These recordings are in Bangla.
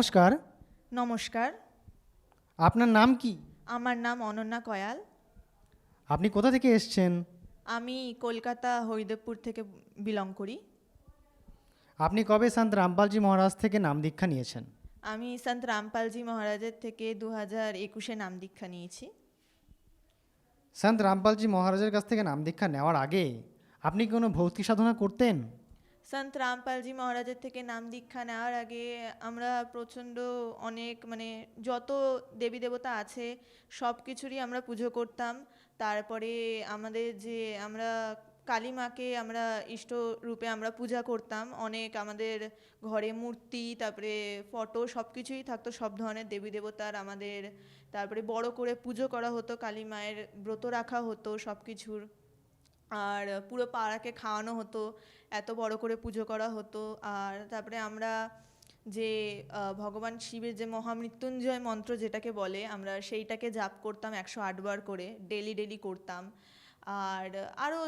নমস্কার। নমস্কার। আপনার নাম কি? আমার নাম অনন্যা কয়াল। আপনি কোথা থেকে এসছেন? আমি কলকাতা হরিদেবপুর থেকে বিলং করি। আপনি কবে সন্ত রামপালজি মহারাজ থেকে নাম দীক্ষা নিয়েছেন? আমি সন্ত রামপালজি মহারাজের থেকে 2021-এ নাম দীক্ষা নিয়েছি। সন্ত রামপালজি মহারাজের কাছ থেকে নাম দীক্ষা নেওয়ার আগে আপনি কি কোনো ভক্তি সাধনা করতেন? সন্ত রামপালজি মহারাজের থেকে নাম দীক্ষা নেওয়ার আগে আমরা প্রচণ্ড অনেক যত দেবী দেবতা আছে সব কিছুরই আমরা পুজো করতাম। তারপরে আমাদের যে আমরা কালী মাকে আমরা ইষ্ট রূপে আমরা পূজা করতাম। অনেক আমাদের ঘরে মূর্তি, তারপরে ফটো সব কিছুই থাকতো, সব ধরনের দেবী দেবতার আমাদের। তারপরে বড় করে পুজো করা হতো, কালী মায়ের ব্রত রাখা হতো সব কিছুর। আর পুরো পাড়াকে খাওয়ানো হতো, এত বড় করে পুজো করা হতো। আর তারপরে আমরা যে ভগবান শিবের যে মহামৃত্যুঞ্জয় মন্ত্র যেটাকে বলে, আমরা সেইটাকে জাপ করতাম 108 বার করে, ডেলি ডেলি করতাম। আর আরও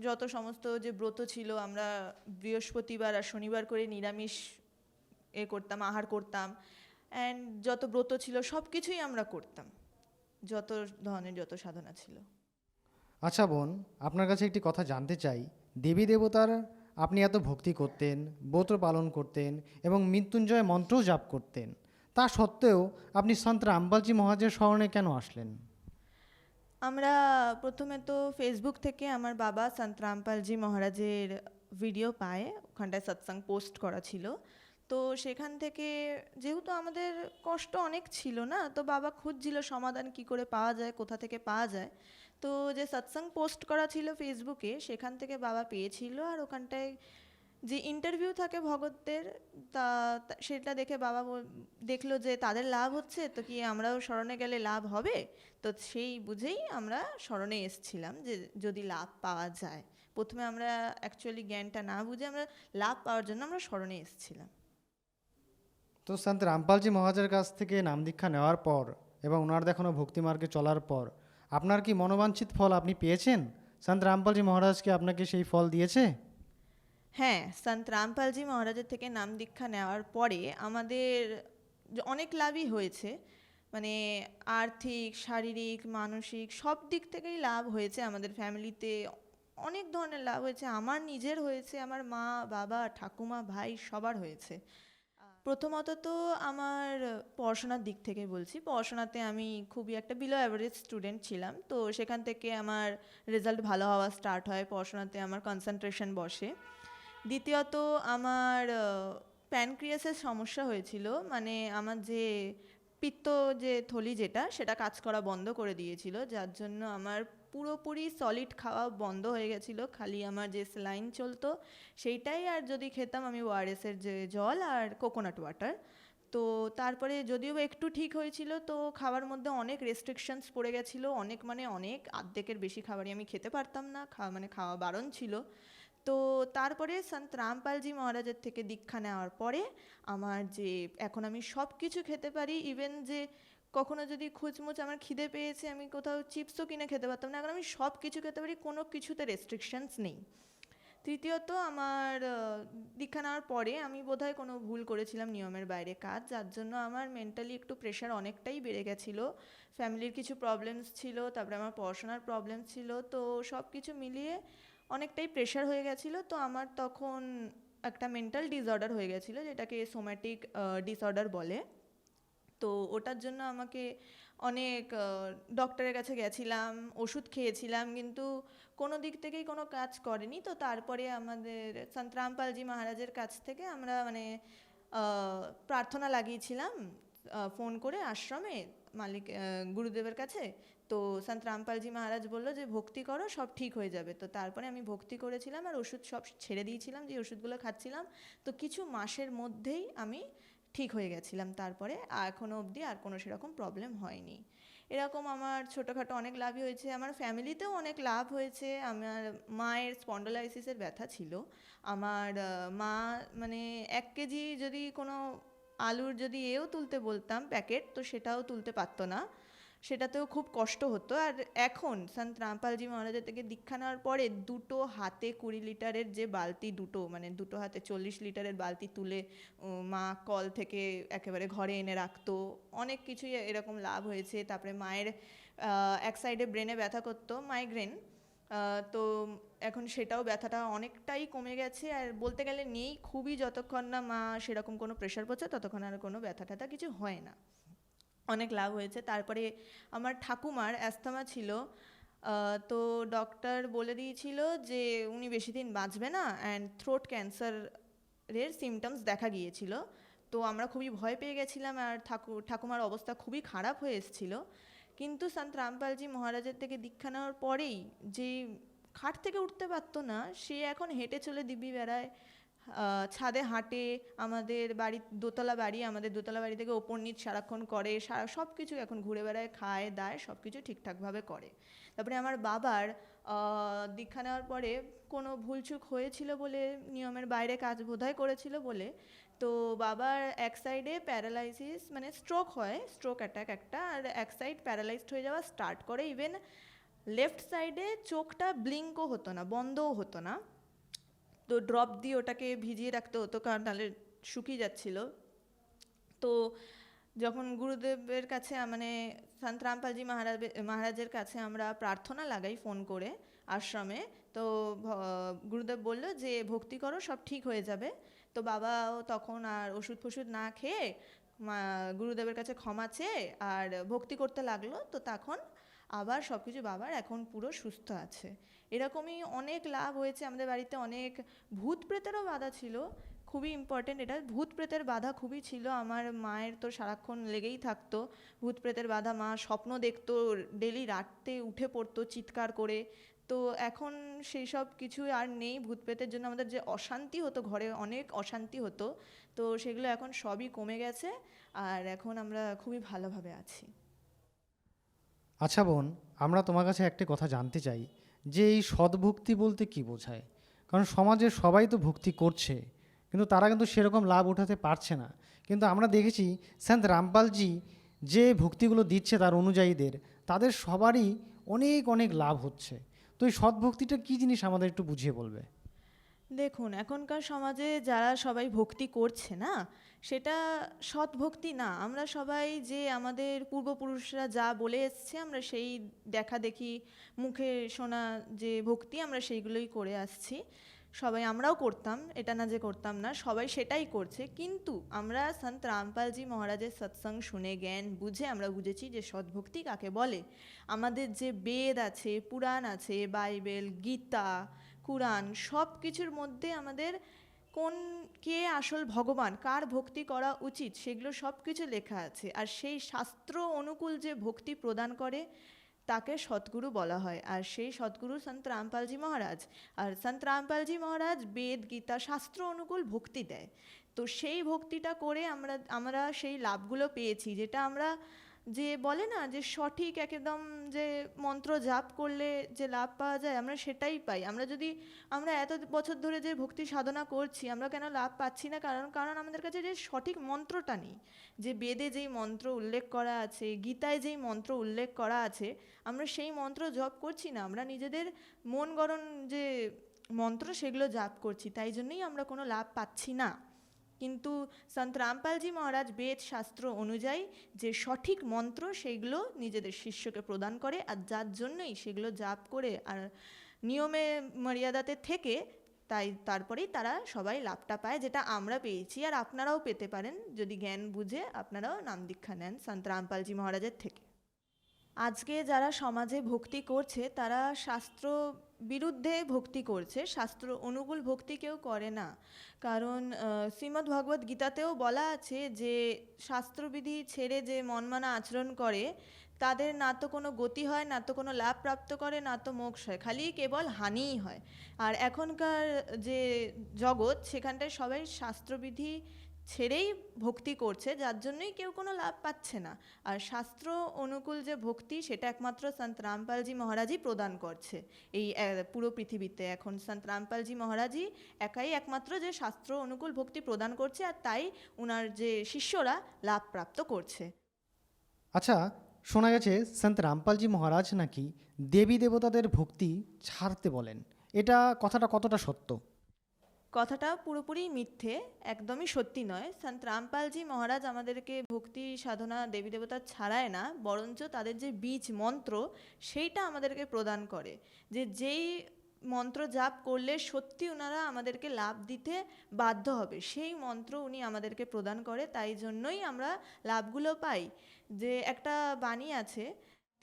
যত সমস্ত যে ব্রত ছিল, আমরা বৃহস্পতিবার আর শনিবার করে নিরামিষ করতাম, আহার করতাম। অ্যান্ড যত ব্রত ছিল সব কিছুই আমরা করতাম, যত ধরনের যত সাধনা ছিল। আচ্ছা বোন, আপনার কাছে একটি কথা জানতে চাই। দেবী দেবতার আপনি এত ভক্তি করতেন, ব্রত পালন করতেন এবং মৃত্যুঞ্জয় মন্ত্রও জাপ করতেন, তা সত্ত্বেও আপনি সন্ত রামপালজি মহারাজের স্মরণে কেন আসলেন? আমরা প্রথমে তো ফেসবুক থেকে আমার বাবা সন্ত রামপালজি মহারাজের ভিডিও পায়, ওখানটায় সৎসঙ্গ পোস্ট করা ছিল। তো সেখান থেকে যেহেতু আমাদের কষ্ট অনেক ছিল না, তো বাবা খুঁজছিল সমাধান কি করে পাওয়া যায়, কোথা থেকে পাওয়া যায়। তো যে সৎসঙ্গ পোস্ট করা ছিল ফেসবুকে, সেখান থেকে বাবা পেয়েছিল। আর ওখানটায় যে ইন্টারভিউ থাকে ভগতদের, সেটা দেখে বাবা দেখলো যে তাদের লাভ হচ্ছে, তো কি আমরাও শরণে গেলে লাভ হবে। তো সেই বুঝেই আমরা শরণে এসেছিলাম, যে যদি লাভ পাওয়া যায়। প্রথমে আমরা অ্যাকচুয়ালি জ্ঞানটা না বুঝে আমরা লাভ পাওয়ার জন্য আমরা শরণে এসেছিলাম। তো সন্ত রামপালজি মহারাজের কাছ থেকে নাম দীক্ষা নেওয়ার পর এবং ওনার দেখানো ভক্তিমার্গে চলার পর আপনার কি মনোবাঞ্ছিত ফল আপনি পেয়েছেন? সন্ত রামপালজি মহারাজ কি আপনাকে সেই ফল দিয়েছে? হ্যাঁ, সন্ত রামপালজি মহারাজের থেকে নাম দীক্ষা নেওয়ার পরে আমাদের অনেক লাভই হয়েছে। মানে আর্থিক, শারীরিক, মানসিক সব দিক থেকেই লাভ হয়েছে আমাদের ফ্যামিলিতে। অনেক ধরনের লাভ হয়েছে, আমার নিজের হয়েছে, আমার মা, বাবা, ঠাকুমা, ভাই সবার হয়েছে। প্রথমত তো আমার পড়াশোনার দিক থেকে বলছি, পড়াশোনাতে আমি খুবই একটা বিলো অ্যাভারেজ স্টুডেন্ট ছিলাম। তো সেখান থেকে আমার রেজাল্ট ভালো হওয়া স্টার্ট হয়, পড়াশোনাতে আমার কনসেন্ট্রেশন বসে। দ্বিতীয়ত আমার প্যানক্রিয়াসের সমস্যা হয়েছিল। মানে আমার যে পিত্ত যে থলি যেটা, সেটা কাজ করা বন্ধ করে দিয়েছিল, যার জন্য আমার পুরোপুরি সলিড খাওয়া বন্ধ হয়ে গেছিলো। খালি আমার যে স্যালাইন চলতো সেইটাই, আর যদি খেতাম আমি ওআরএসের যে জল আর কোকোনাট ওয়াটার। তো তারপরে যদিও একটু ঠিক হয়েছিল, তো খাওয়ার মধ্যে অনেক রেস্ট্রিকশনস পড়ে গেছিলো, অনেক অনেক অর্ধেকের বেশি খাবারই আমি খেতে পারতাম না, খাওয়া বারণ ছিল। তো তারপরে সন্ত রামপালজি মহারাজের থেকে দীক্ষা নেওয়ার পরে আমার যে এখন আমি সব কিছু খেতে পারি। ইভেন যে কখনো যদি খুচমুচ আমার খিদে পেয়েছে, আমি কোথাও চিপসও কিনে খেতে পারতাম না, এখন আমি সব কিছু খেতে পারি, কোনো কিছুতে রেস্ট্রিকশনস নেই। তৃতীয়ত আমার দীক্ষা নেওয়ার পরে আমি বোধহয় কোনো ভুল করেছিলাম, নিয়মের বাইরে কাজ, যার জন্য আমার মেন্টালি একটু প্রেশার অনেকটাই বেড়ে গেছিলো। ফ্যামিলির কিছু প্রবলেমস ছিল, তারপরে আমার পড়াশোনার প্রবলেম ছিল, তো সব কিছু মিলিয়ে অনেকটাই প্রেশার হয়ে গেছিলো। তো আমার তখন একটা মেন্টাল ডিসঅর্ডার হয়ে গেছিলো, যেটাকে সোম্যাটিক ডিসঅর্ডার বলে। তো ওটার জন্য আমাকে অনেক ডক্টরের কাছে গেছিলাম, ওষুধ খেয়েছিলাম, কিন্তু কোনো দিক থেকেই কোনো কাজ করেনি। তো তারপরে আমাদের সন্ত রামপালজি মহারাজের কাছ থেকে আমরা প্রার্থনা লাগিয়েছিলাম ফোন করে আশ্রমে, মালিক গুরুদেবের কাছে। তো সন্ত রামপালজি মহারাজ বললো যে ভক্তি করো, সব ঠিক হয়ে যাবে। তো তারপরে আমি ভক্তি করেছিলাম আর ওষুধ সব ছেড়ে দিয়েছিলাম, যে ওষুধগুলো খাচ্ছিলাম। তো কিছু মাসের মধ্যেই আমি ঠিক হয়ে গেছিলাম। তারপরে এখনও অবধি আর কোনো সেরকম প্রবলেম হয়নি। এরকম আমার ছোটোখাটো অনেক লাভই হয়েছে, আমার ফ্যামিলিতেও অনেক লাভ হয়েছে। আমার মায়ের স্পন্ডোলাইসিসের ব্যথা ছিল। আমার মা 1 কেজি যদি কোনো আলুর যদি তুলতে বলতাম প্যাকেট, তো সেটাও তুলতে পারতো না। সেটাতেও খুব কষ্ট হতো। আর এখন সন্ত রামপালজি মহারাজের থেকে দীক্ষা নেওয়ার পরে দুটো হাতে 20 লিটারের যে বালতি, দুটো মানে দুটো হাতে 40 লিটারের বালতি তুলে মা কল থেকে একেবারে ঘরে এনে রাখতো। অনেক কিছুই এরকম লাভ হয়েছে। তারপরে মায়ের এক সাইডে ব্রেনে ব্যথা করতো, মাইগ্রেন, তো এখন সেটাও ব্যথাটা অনেকটাই কমে গেছে। আর বলতে গেলে নেই, খুবই যতক্ষণ না মা সেরকম কোনো প্রেশার পড়ছে ততক্ষণ আর কোনো ব্যথা ট্যাথা কিছু হয় না। অনেক লাভ হয়েছে। তারপরে আমার ঠাকুমার অ্যাস্তমা ছিল, তো ডক্টর বলে দিয়েছিল যে উনি বেশি দিন বাঁচবে না, অ্যান্ড থ্রোট ক্যান্সারের সিমটমস দেখা গিয়েছিল। তো আমরা খুবই ভয় পেয়ে গেছিলাম, আর ঠাকুমার অবস্থা খুবই খারাপ হয়ে এসেছিল। কিন্তু সন্ত রামপালজি মহারাজের থেকে দীক্ষা নেওয়ার পরেই যে খাট থেকে উঠতে পারতো না, সে এখন হেঁটে চলে দিব্যি বেড়ায়, ছাদে হাঁটে, আমাদের বাড়ি দোতলা বাড়ি, আমাদের দোতলা বাড়ি থেকে ওপর নিচ সারাক্ষণ করে, সব কিছু এখন ঘুরে বেড়ায়, খায় দায়, সব কিছু ঠিকঠাকভাবে করে। তারপরে আমার বাবার দীক্ষা নেওয়ার পরে কোনো ভুলচুক হয়েছিল বলে, নিয়মের বাইরে কাজ বোধহয় করেছিল বলে, তো বাবার এক সাইডে প্যারালাইসিস মানে স্ট্রোক হয়, স্ট্রোক অ্যাটাক একটা, আর এক সাইড প্যারালাইজড হয়ে যাওয়া স্টার্ট করে। ইভেন লেফট সাইডে চোখটা ব্লিঙ্কও হতো না, বন্ধও হতো না। তো ড্রপ দিয়ে ওটাকে ভিজিয়ে রাখতে হতো, কারণ তাহলে শুকিয়ে যাচ্ছিল। তো যখন গুরুদেবের কাছে মানে সন্ত রামপালজি মহারাজের কাছে আমরা প্রার্থনা লাগাই ফোন করে আশ্রমে, তো গুরুদেব বলল যে ভক্তি করো, সব ঠিক হয়ে যাবে। তো বাবাও তখন আর ওষুধ ফষুধ না খেয়ে গুরুদেবের কাছে ক্ষমা চেয়ে আর ভক্তি করতে লাগলো। তো তখন আবার সব কিছু বাবার এখন পুরো সুস্থ আছে। এরকমই অনেক লাভ হয়েছে আমাদের বাড়িতে। অনেক ভূত প্রেতেরও বাধা ছিল, খুবই ইম্পর্টেন্ট এটা, ভূত প্রেতের বাধা খুবই ছিল। আমার মায়ের তো সারাক্ষণ লেগেই থাকতো ভূত প্রেতের বাধা, মা স্বপ্ন দেখতো, ডেলি রাতে উঠে পড়তো চিৎকার করে। তো এখন সেই সব কিছু আর নেই। ভূত প্রেতের জন্য আমাদের যে অশান্তি হতো, ঘরে অনেক অশান্তি হতো, তো সেগুলো এখন সবই কমে গেছে, আর এখন আমরা খুবই ভালোভাবে আছি। আচ্ছা বোন, আমরা তোমার কাছে একটা কথা জানতে চাই যে এই সদ্ভক্তি বলতে কি বোঝায়? কারণ সমাজের সবাই তো ভক্তি করছে, কিন্তু তারা কিন্তু সেরকম লাভ উঠাতে পারছে না। কিন্তু আমরা দেখেছি সন্ত রামপালজি যে ভক্তিগুলো দিচ্ছে তার অনুযায়ীদের, তাদের সবারই অনেক অনেক লাভ হচ্ছে। তো এই সদ্ভক্তিটা কী জিনিস আমাদের একটু বুঝিয়ে বলবে? দেখুন, এখনকার সমাজে যারা সবাই ভক্তি করছে না, সেটা সৎ ভক্তি না। আমরা সবাই যে আমাদের পূর্বপুরুষরা যা বলে এসছে, আমরা সেই দেখা দেখি মুখে শোনা যে ভক্তি, আমরা সেইগুলোই করে আসছি। সবাই, আমরাও করতাম, এটা না যে করতাম না, সবাই সেটাই করছে। কিন্তু আমরা সন্ত রামপালজি মহারাজের সৎসঙ্গ শুনে জ্ঞান বুঝে আমরা বুঝেছি যে সদ্ভক্তি কাকে বলে। আমাদের যে বেদ আছে, পুরাণ আছে, বাইবেল, গীতা, কুরআন, সব কিছুর মধ্যে আমাদের কে আসল ভগবান, কার ভক্তি করা উচিত, সেগুলো সব কিছু লেখা আছে। আর সেই শাস্ত্র অনুকূল যে ভক্তি প্রদান করে তাকে সদ্গুরু বলা হয়। আর সেই সদ্গুরু সন্ত রামপালজি মহারাজ। আর সন্ত রামপালজি মহারাজ বেদ, গীতা, শাস্ত্র অনুকূল ভক্তি দেয়। তো সেই ভক্তিটা করে আমরা সেই লাভগুলো পেয়েছি, যেটা আমরা যে বলে না যে সঠিক একদম যে মন্ত্র জাপ করলে যে লাভ পাওয়া যায়, আমরা সেটাই পাই। আমরা এত বছর ধরে যে ভক্তি সাধনা করছি, আমরা কেন লাভ পাচ্ছি না? কারণ আমাদের কাছে যে সঠিক মন্ত্রটা নেই। যে বেদে যেই মন্ত্র উল্লেখ করা আছে, গীতায় যেই মন্ত্র উল্লেখ করা আছে, আমরা সেই মন্ত্র জপ করছি না। আমরা নিজেদের মন গড়ন যে মন্ত্র, সেগুলো জাপ করছি, তাই জন্যই আমরা কোনো লাভ পাচ্ছি না। কিন্তু সন্ত রামপালজি মহারাজ বেদ শাস্ত্র অনুযায়ী যে সঠিক মন্ত্র, সেইগুলো নিজেদের শিষ্যকে প্রদান করে, আর যার জন্যই সেগুলো জাপ করে আর নিয়মে মর্যাদাতে থেকে, তারপরেই তারা সবাই লাভটা পায়, যেটা আমরা পেয়েছি। আর আপনারাও পেতে পারেন যদি জ্ঞান বুঝে আপনারাও নাম দীক্ষা নেন সন্ত রামপালজি মহারাজের থেকে। আজকে যারা সমাজে ভক্তি করছে, তারা শাস্ত্র বিরুদ্ধে ভক্তি করছে, শাস্ত্র অনুকূল ভক্তি কেউ করে না। কারণ শ্রীমদ্ ভগবদ্ গীতাতেও বলা আছে যে শাস্ত্রবিধি ছেড়ে যে মনমানা আচরণ করে, তাদের না তো কোনো গতি হয়, না তো কোনো লাভ প্রাপ্ত করে, না তো মোক্ষ হয়, খালি কেবল হানিই হয়। আর এখনকার যে জগৎ, সেখানটায় সবাই শাস্ত্রবিধি ছেড়েই ভক্তি করছে, যার জন্যই কেউ কোনো লাভ পাচ্ছে না। আর শাস্ত্র অনুকূল যে ভক্তি, সেটা একমাত্র সন্ত রামপালজি মহারাজই প্রদান করছে এই পুরো পৃথিবীতে। এখন সন্ত রামপালজি মহারাজই একাই একমাত্র যে শাস্ত্র অনুকূল ভক্তি প্রদান করছে, আর তাই ওনার যে শিষ্যরা লাভ প্রাপ্ত করছে। আচ্ছা, শোনা গেছে সন্ত রামপালজি মহারাজ নাকি দেবী দেবতাদের ভক্তি ছাড়তে বলেন, এটা কথাটা কতটা সত্য? কথাটা পুরোপুরি মিথ্যে, একদমই সত্যি নয়। সন্ত রামপালজি মহারাজ আমাদেরকে ভক্তি সাধনা দেবী দেবতা ছাড়ায় না, বরঞ্চ তাদের যে বীজ মন্ত্র সেইটা আমাদেরকে প্রদান করে, যে যেই মন্ত্র জাপ করলে সত্যি ওনারা আমাদেরকে লাভ দিতে বাধ্য হবে, সেই মন্ত্র উনি আমাদেরকে প্রদান করে। তাই জন্যই আমরা লাভগুলো পাই। যে একটা বাণী আছে,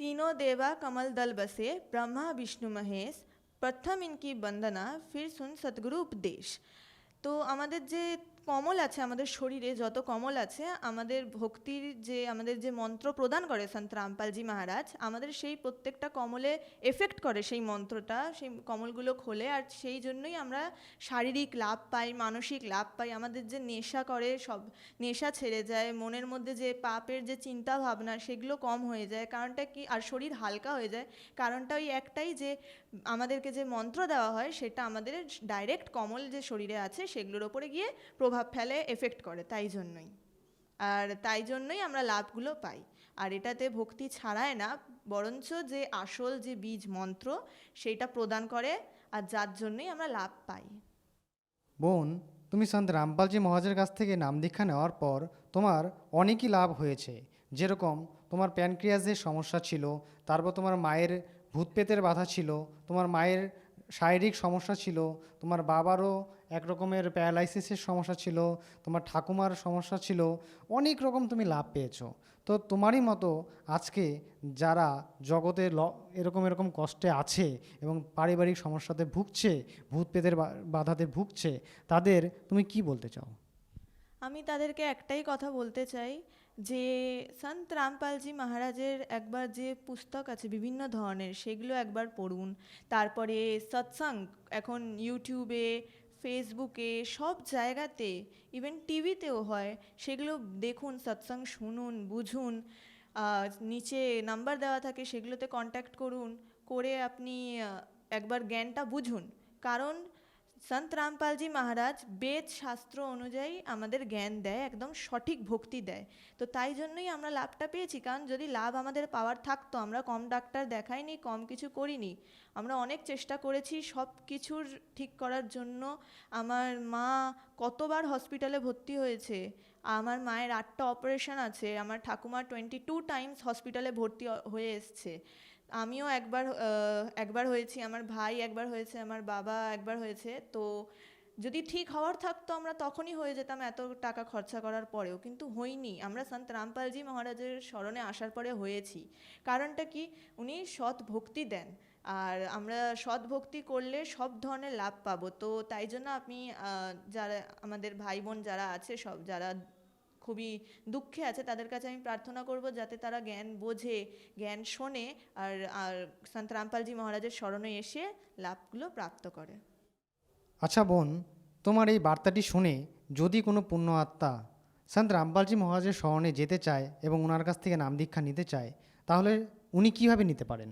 तीनों देवा कमल दल बसे ब्रह्मा विष्णु महेश, प्रथम इनकी वंदना फिर सुन सतगुरु उपदेश। তো আমাদের যে কমল আছে, আমাদের শরীরে যত কমল আছে, আমাদের ভক্তির যে আমাদের যে মন্ত্র প্রদান করে সন্ত রামপালজি মহারাজ, আমাদের সেই প্রত্যেকটা কমলে এফেক্ট করে সেই মন্ত্রটা, সেই কমলগুলো খোলে। আর সেই জন্যই আমরা শারীরিক লাভ পাই, মানসিক লাভ পাই। আমাদের যে নেশা করে সব নেশা ছেড়ে যায়, মনের মধ্যে যে পাপের যে চিন্তা ভাবনা সেগুলো কম হয়ে যায়। কারণটা কি? আর শরীর হালকা হয়ে যায়। কারণটা ওই একটাই, যে আমাদেরকে যে মন্ত্র দেওয়া হয় সেটা আমাদের ডাইরেক্ট কমল যে শরীরে আছে সেগুলোর ওপরে গিয়ে প্রভাব ফেলে, এফেক্ট করে। তাই জন্যই তাই জন্যই আমরা লাভগুলো পাই। আর এটাতে ভক্তি ছাড়ায় না, বরঞ্চ যে আসল যে বীজ মন্ত্র সেইটা প্রদান করে, আর যার জন্যই আমরা লাভ পাই। বোন, তুমি সন্ত রামপালজি মহারাজের কাছ থেকে নাম দীক্ষা নেওয়ার পর তোমার অনেকই লাভ হয়েছে। যেরকম তোমার প্যানক্রিয়াসের সমস্যা ছিল, তারপর তোমার মায়ের ভূতপ্রেতের বাধা ছিল, তোমার মায়ের শারীরিক সমস্যা ছিল, তোমার বাবারও এক রকমের প্যারালাইসিসের সমস্যা ছিল, তোমার ঠাকুমার সমস্যা ছিল, অনেক রকম তুমি লাভ পেয়েছো। তো তোমারই মতো আজকে যারা জগতে এরকম এরকম কষ্টে আছে এবং পারিবারিক সমস্যাতে ভুগছে, ভূতপ্রেতের বাধাতে ভুগছে, তাদের তুমি কি বলতে চাও? আমি তাদেরকে একটাই কথা বলতে চাই, যে সন্ত রামপালজি মহারাজের একবার যে পুস্তক আছে বিভিন্ন ধরনের, সেগুলো একবার পড়ুন। তারপরে সৎসঙ্গ এখন ইউটিউবে, ফেসবুকে, সব জায়গাতে, ইভেন টিভিতেও হয়, সেগুলো দেখুন, সৎসঙ্গ শুনুন, বুঝুন। নিচে নাম্বার দেওয়া থাকে, সেগুলোতে কন্ট্যাক্ট করুন, করে আপনি একবার জ্ঞানটা বুঝুন। কারণ সন্ত রামপালজি মহারাজ বেদ শাস্ত্র অনুযায়ী আমাদের জ্ঞান দেয়, একদম সঠিক ভক্তি দেয়। তো তাই জন্যই আমরা লাভটা পেয়েছি। কারণ যদি লাভ আমাদের পাওয়ার থাকতো, আমরা কম ডাক্তার দেখাইনি, কম কিছু করিনি, আমরা অনেক চেষ্টা করেছি সব কিছুর ঠিক করার জন্য। আমার মা কতবার হসপিটালে ভর্তি হয়েছে, আমার মায়ের 8টা অপারেশন আছে, আমার ঠাকুমার 22 টাইমস হসপিটালে ভর্তি হয়ে এসছে। আমিও একবার হয়েছি, আমার ভাই একবার হয়েছে, আমার বাবা একবার হয়েছে। তো যদি ঠিক হওয়ার থাকতো আমরা তখনই হয়ে যেতাম, এত টাকা খরচা করার পরেও। কিন্তু হইনি, আমরা সন্ত রামপালজি মহারাজের স্মরণে আসার পরে হয়েছি। কারণটা কি? উনি সৎ ভক্তি দেন, আর আমরা সৎ ভক্তি করলে সব ধরনের লাভ পাবো। তো তাই জন্য আমি যারা আমাদের ভাই বোন যারা আছে, সব যারা খুবই দুঃখে আছে, তাদের কাছে আমি প্রার্থনা করব যাতে তারা জ্ঞান বোঝে, জ্ঞান শোনে, আর আর সন্ত রামপালজি মহারাজের স্মরণে এসে লাভগুলো প্রাপ্ত করে। আচ্ছা বোন, তোমার এই বার্তাটি শুনে যদি কোনো পুণ্য আত্মা সন্ত রামপালজি মহারাজের স্মরণে যেতে চায় এবং ওনার কাছ থেকে নাম দীক্ষা নিতে চায়, তাহলে উনি কীভাবে নিতে পারেন?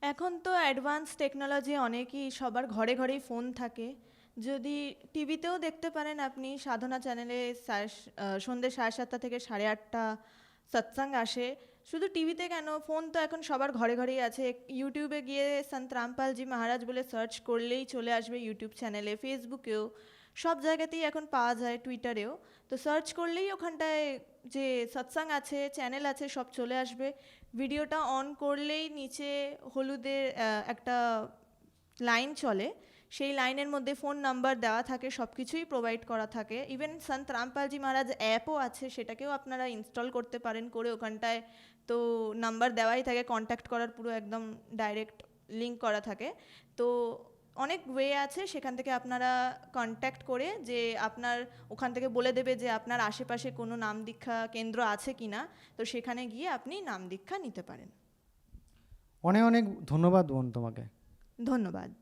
এখন তো অ্যাডভান্স টেকনোলজি, অনেকই সবার ঘরে ঘরেই ফোন থাকে। যদি টিভিতেও দেখতে পারেন আপনি, সাধনা চ্যানেলে সন্ধ্যে 7:30 থেকে 8:30 সৎসঙ্গ আসে। শুধু টিভিতে কেন, ফোন তো এখন সবার ঘরে ঘরেই আছে। ইউটিউবে গিয়ে সন্ত রামপালজি মহারাজ বলে সার্চ করলেই চলে আসবে, ইউটিউব চ্যানেলে, ফেসবুকেও, সব জায়গাতেই এখন পাওয়া যায়, টুইটারেও। তো সার্চ করলেই ওখানটায় যে সৎসঙ্গ আছে, চ্যানেল আছে, সব চলে আসবে। ভিডিওটা অন করলেই নিচে হলুদের একটা লাইন চলে, সেই লাইনের মধ্যে ফোন নাম্বার দেওয়া থাকে, সব কিছুই প্রোভাইড করা থাকে। ইভেন সন্ত রামপালজি মহারাজ অ্যাপও আছে, সেটাকেও আপনারা ইনস্টল করতে পারেন, করে ওখানটায় তো নাম্বার দেওয়াই থাকে, কন্ট্যাক্ট করার পুরো একদম ডাইরেক্ট লিঙ্ক করা থাকে। তো অনেক ওয়ে আছে, সেখান থেকে আপনারা কন্ট্যাক্ট করে, যে আপনার ওখান থেকে বলে দেবে যে আপনার আশেপাশে কোনো নাম দীক্ষা কেন্দ্র আছে কি না, তো সেখানে গিয়ে আপনি নাম দীক্ষা নিতে পারেন। অনেক অনেক ধন্যবাদ বোন তোমাকে। ধন্যবাদ।